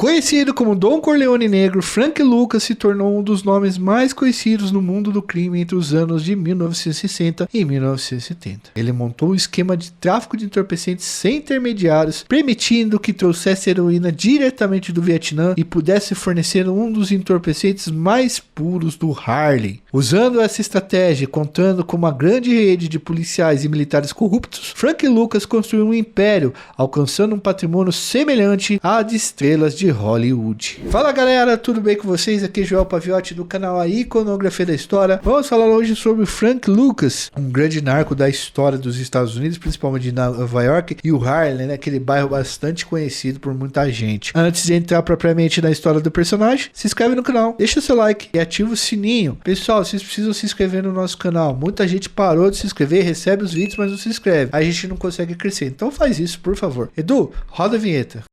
Conhecido como Don Corleone Negro, Frank Lucas se tornou um dos nomes mais conhecidos no mundo do crime entre os anos de 1960 e 1970. Ele montou um esquema de tráfico de entorpecentes sem intermediários, permitindo que trouxesse heroína diretamente do Vietnã e pudesse fornecer um dos entorpecentes mais puros do Harley. Usando essa estratégia, contando com uma grande rede de policiais e militares corruptos, Frank Lucas construiu um império, alcançando um patrimônio semelhante à de estrelas de Hollywood. Fala galera, tudo bem com vocês? Aqui é Joel Paviotti do canal A Iconografia da História. Vamos falar hoje sobre Frank Lucas, um grande narco da história dos Estados Unidos, principalmente de Nova York, e o Harlem, né, aquele bairro bastante conhecido por muita gente. Antes de entrar propriamente na história do personagem, se inscreve no canal, deixa seu like e ativa o sininho. Pessoal, vocês precisam se inscrever no nosso canal. Muita gente parou de se inscrever, recebe os vídeos, mas não se inscreve. A gente não consegue crescer. Então faz isso, por favor. Edu, roda a vinheta.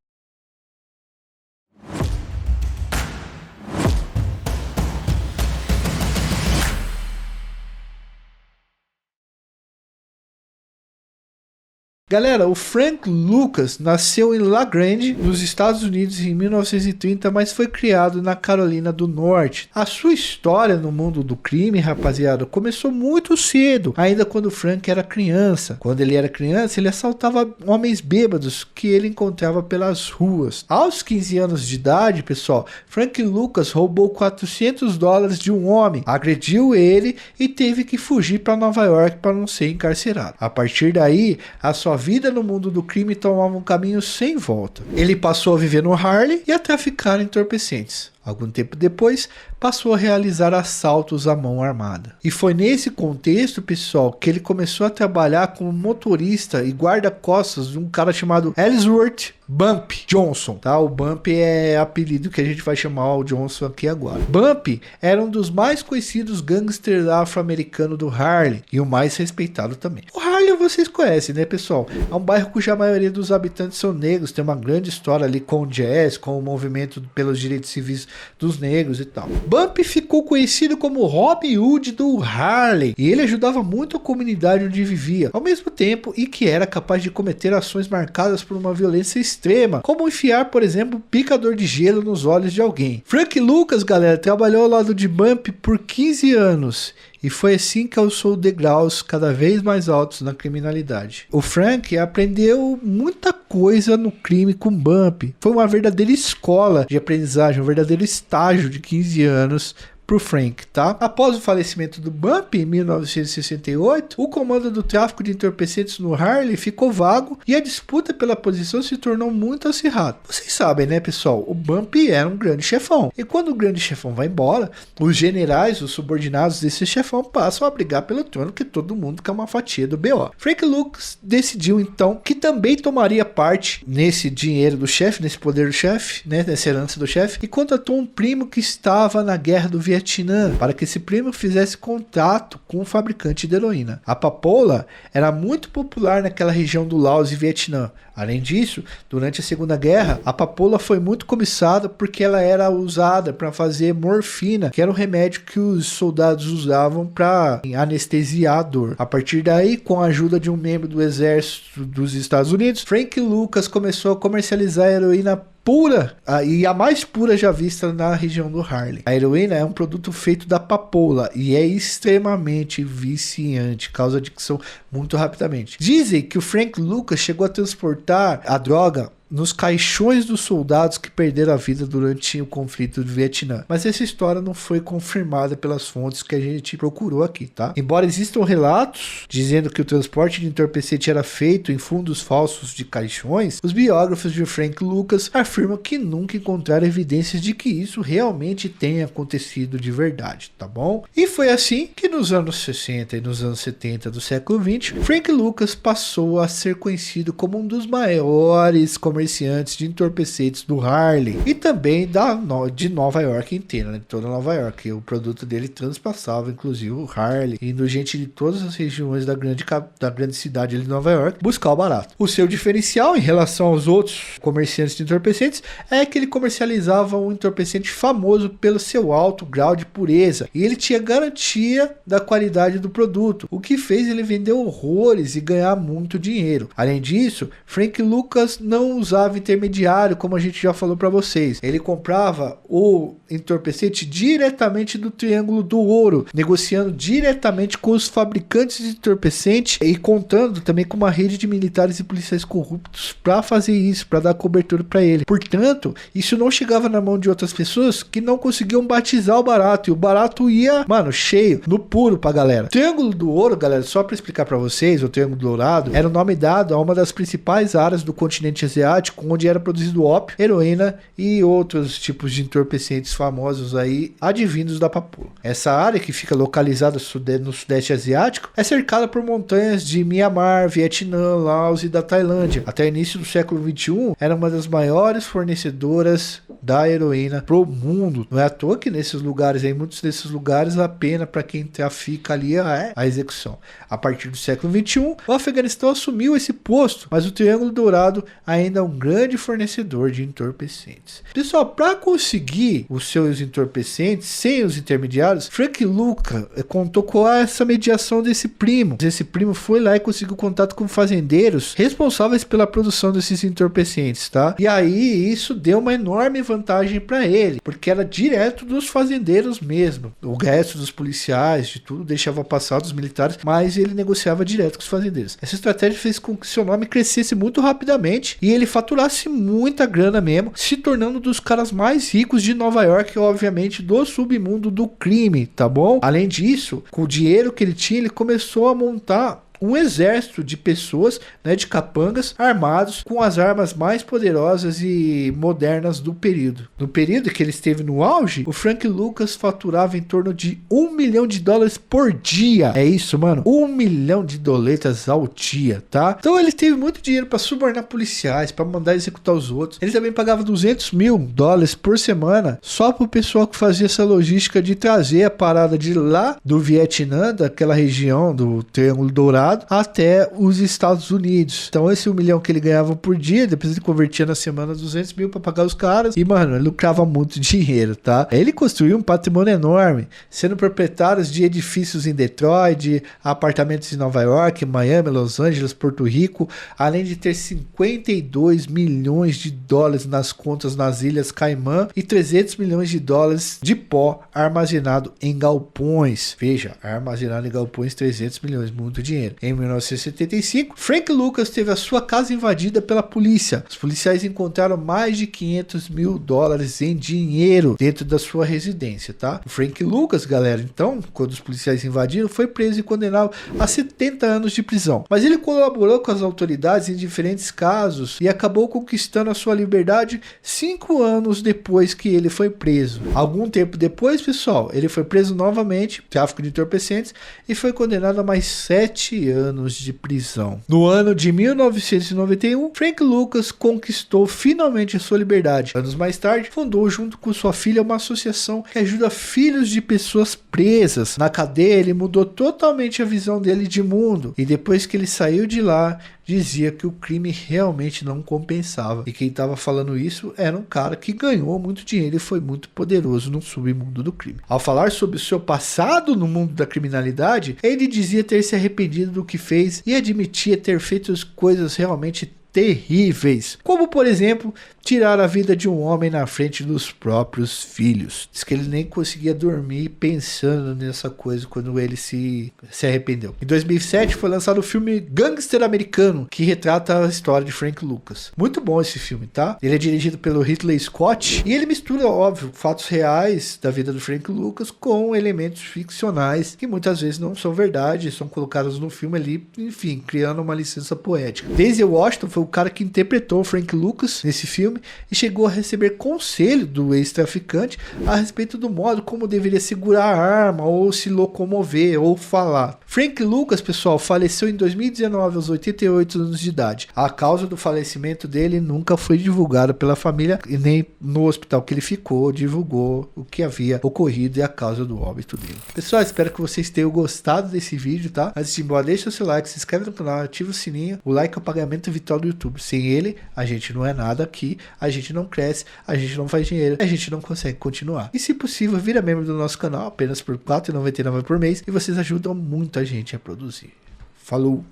Galera, o Frank Lucas nasceu em La Grande, nos Estados Unidos, em 1930, mas foi criado na Carolina do Norte. A sua história no mundo do crime, rapaziada, começou muito cedo, ainda quando o Frank era criança. Quando ele era criança, ele assaltava homens bêbados que ele encontrava pelas ruas. Aos 15 anos de idade, pessoal, Frank Lucas roubou $400 de um homem, agrediu ele e teve que fugir para Nova York para não ser encarcerado. A partir daí, a sua vida no mundo do crime tomava um caminho sem volta. Ele passou a viver no Harlem e a traficar entorpecentes. Algum tempo depois, passou a realizar assaltos à mão armada. E foi nesse contexto, pessoal, que ele começou a trabalhar como motorista e guarda-costas de um cara chamado Ellsworth Bump Johnson, tá? O Bump é apelido que a gente vai chamar o Johnson aqui agora. Bump era um dos mais conhecidos gangsters afro-americanos do Harlem e o mais respeitado também. O Harlem vocês conhecem, né, pessoal? É um bairro cuja maioria dos habitantes são negros, tem uma grande história ali com o jazz, com o movimento pelos direitos civis dos negros e tal. Bump ficou conhecido como Robin Hood do Harlem e ele ajudava muito a comunidade onde vivia, ao mesmo tempo e que era capaz de cometer ações marcadas por uma violência extrema, como enfiar, por exemplo, um picador de gelo nos olhos de alguém. Frank Lucas, galera, trabalhou ao lado de Bump por 15 anos. E foi assim que alçou degraus cada vez mais altos na criminalidade. O Frank aprendeu muita coisa no crime com Bump. Foi uma verdadeira escola de aprendizagem, um verdadeiro estágio de 15 anos pro Frank, tá? Após o falecimento do Bump em 1968, o comando do tráfico de entorpecentes no Harlem ficou vago e a disputa pela posição se tornou muito acirrada. Vocês sabem, né, pessoal? O Bump era um grande chefão. E quando o grande chefão vai embora, os generais, os subordinados desse chefão passam a brigar pelo trono, que todo mundo quer uma fatia do BO. Frank Lucas decidiu então que também tomaria parte nesse dinheiro do chefe, nesse poder do chefe, né, nessa herança do chefe, e contratou um primo que estava na guerra do Vietnã para que esse primo fizesse contato com o fabricante de heroína. A papoula era muito popular naquela região do Laos e Vietnã. Além disso, durante a Segunda Guerra, a papoula foi muito cobiçada porque ela era usada para fazer morfina, que era o remédio que os soldados usavam para anestesiar a dor. A partir daí, com a ajuda de um membro do exército dos Estados Unidos, Frank Lucas começou a comercializar a heroína pura e a mais pura já vista na região do Harlem. A heroína é um produto feito da papoula e é extremamente viciante, causa adicção muito rapidamente. Dizem que o Frank Lucas chegou a transportar a droga nos caixões dos soldados que perderam a vida durante o conflito do Vietnã. Mas essa história não foi confirmada pelas fontes que a gente procurou aqui, tá? Embora existam relatos dizendo que o transporte de entorpecente era feito em fundos falsos de caixões, os biógrafos de Frank Lucas afirmam que nunca encontraram evidências de que isso realmente tenha acontecido de verdade, tá bom? E foi assim que nos anos 60 e nos anos 70 do século 20, Frank Lucas passou a ser conhecido como um dos maiores comerciantes de entorpecentes do Harlem e também de Nova York inteira, né? De toda Nova York. O produto dele transpassava inclusive o Harlem, indo gente de todas as regiões da grande cidade de Nova York buscar o barato. O seu diferencial em relação aos outros comerciantes de entorpecentes é que ele comercializava um entorpecente famoso pelo seu alto grau de pureza e ele tinha garantia da qualidade do produto, o que fez ele vender horrores e ganhar muito dinheiro. Além disso, Frank Lucas não usava usava intermediário, como a gente já falou para vocês. Ele comprava o entorpecente diretamente do Triângulo do Ouro, negociando diretamente com os fabricantes de entorpecente e contando também com uma rede de militares e policiais corruptos para fazer isso, para dar cobertura para ele. Portanto, isso não chegava na mão de outras pessoas que não conseguiam batizar o barato, e o barato ia, mano, cheio, no puro pra galera. Triângulo do Ouro, galera, só para explicar para vocês, o Triângulo Dourado era o nome dado a uma das principais áreas do continente asiático, onde era produzido ópio, heroína e outros tipos de entorpecentes famosos aí, advindos da Papua. Essa área, que fica localizada no sudeste asiático, é cercada por montanhas de Mianmar, Vietnã, Laos e da Tailândia. Até o início do século XXI, era uma das maiores fornecedoras da heroína pro mundo. Não é à toa que nesses lugares aí, muitos desses lugares, a pena para quem trafica ali é a execução. A partir do século XXI, o Afeganistão assumiu esse posto, mas o Triângulo Dourado ainda é um grande fornecedor de entorpecentes. Pessoal, para conseguir os seus entorpecentes sem os intermediários, Frank Lucas contou com essa mediação desse primo. Esse primo foi lá e conseguiu contato com fazendeiros responsáveis pela produção desses entorpecentes, tá? E aí isso deu uma enorme vantagem para ele, porque era direto dos fazendeiros mesmo. O resto dos policiais, de tudo, deixava passar dos militares, mas ele negociava direto com os fazendeiros. Essa estratégia fez com que seu nome crescesse muito rapidamente e ele faturasse muita grana mesmo, se tornando um dos caras mais ricos de Nova York e, obviamente, do submundo do crime, tá bom? Além disso, com o dinheiro que ele tinha, ele começou a montar um exército de pessoas, né, de capangas, armados com as armas mais poderosas e modernas do período. No período que ele esteve no auge, o Frank Lucas faturava em torno de $1 milhão por dia. É isso, mano? $1 milhão ao dia, tá? Então ele teve muito dinheiro para subornar policiais, para mandar executar os outros. Ele também pagava $200 mil por semana só pro pessoal que fazia essa logística de trazer a parada de lá do Vietnã, daquela região do Triângulo Dourado, até os Estados Unidos. Então esse $1 milhão que ele ganhava por dia, depois ele convertia na semana 200 mil para pagar os caras e, mano, ele lucrava muito dinheiro, tá? Ele construiu um patrimônio enorme, sendo proprietário de edifícios em Detroit, apartamentos em Nova York, Miami, Los Angeles, Porto Rico, além de ter $52 milhões nas contas nas Ilhas Caimã e $300 milhões de pó armazenado em galpões. Veja, armazenado em galpões, 300 milhões, muito dinheiro. Em 1975, Frank Lucas teve a sua casa invadida pela polícia. Os policiais encontraram mais de $500 mil em dinheiro dentro da sua residência, tá? O Frank Lucas, galera, então, quando os policiais invadiram, foi preso e condenado a 70 anos de prisão. Mas ele colaborou com as autoridades em diferentes casos e acabou conquistando a sua liberdade 5 anos depois que ele foi preso. Algum tempo depois, pessoal, ele foi preso novamente, tráfico de entorpecentes, e foi condenado a mais 7 anos de prisão. No ano de 1991, Frank Lucas conquistou finalmente a sua liberdade. Anos mais tarde, fundou junto com sua filha uma associação que ajuda filhos de pessoas presas. Na cadeia, ele mudou totalmente a visão dele de mundo, e depois que ele saiu de lá, dizia que o crime realmente não compensava. E quem estava falando isso era um cara que ganhou muito dinheiro e foi muito poderoso no submundo do crime. Ao falar sobre o seu passado no mundo da criminalidade, ele dizia ter se arrependido do que fez e admitia ter feito coisas realmente terríveis, como por exemplo tirar a vida de um homem na frente dos próprios filhos. Diz que ele nem conseguia dormir pensando nessa coisa quando ele se arrependeu. Em 2007 foi lançado o filme Gangster Americano, que retrata a história de Frank Lucas. Muito bom esse filme, tá? Ele é dirigido pelo Ridley Scott e ele mistura, óbvio, fatos reais da vida do Frank Lucas com elementos ficcionais que muitas vezes não são verdade, são colocados no filme ali, enfim, criando uma licença poética. Denzel Washington foi o cara que interpretou o Frank Lucas nesse filme e chegou a receber conselho do ex-traficante a respeito do modo como deveria segurar a arma ou se locomover ou falar. Frank Lucas, pessoal, faleceu em 2019 aos 88 anos de idade. A causa do falecimento dele nunca foi divulgada pela família e nem no hospital que ele ficou divulgou o que havia ocorrido e a causa do óbito dele. Pessoal, espero que vocês tenham gostado desse vídeo, tá? Antes de ir embora, deixa o seu like, se inscreve no canal, ativa o sininho. O like é o pagamento vital do YouTube. Sem ele, a gente não é nada aqui, a gente não cresce, a gente não faz dinheiro, a gente não consegue continuar. E se possível, vira membro do nosso canal apenas por R$ 4,99 por mês e vocês ajudam muito a gente a produzir. Falou!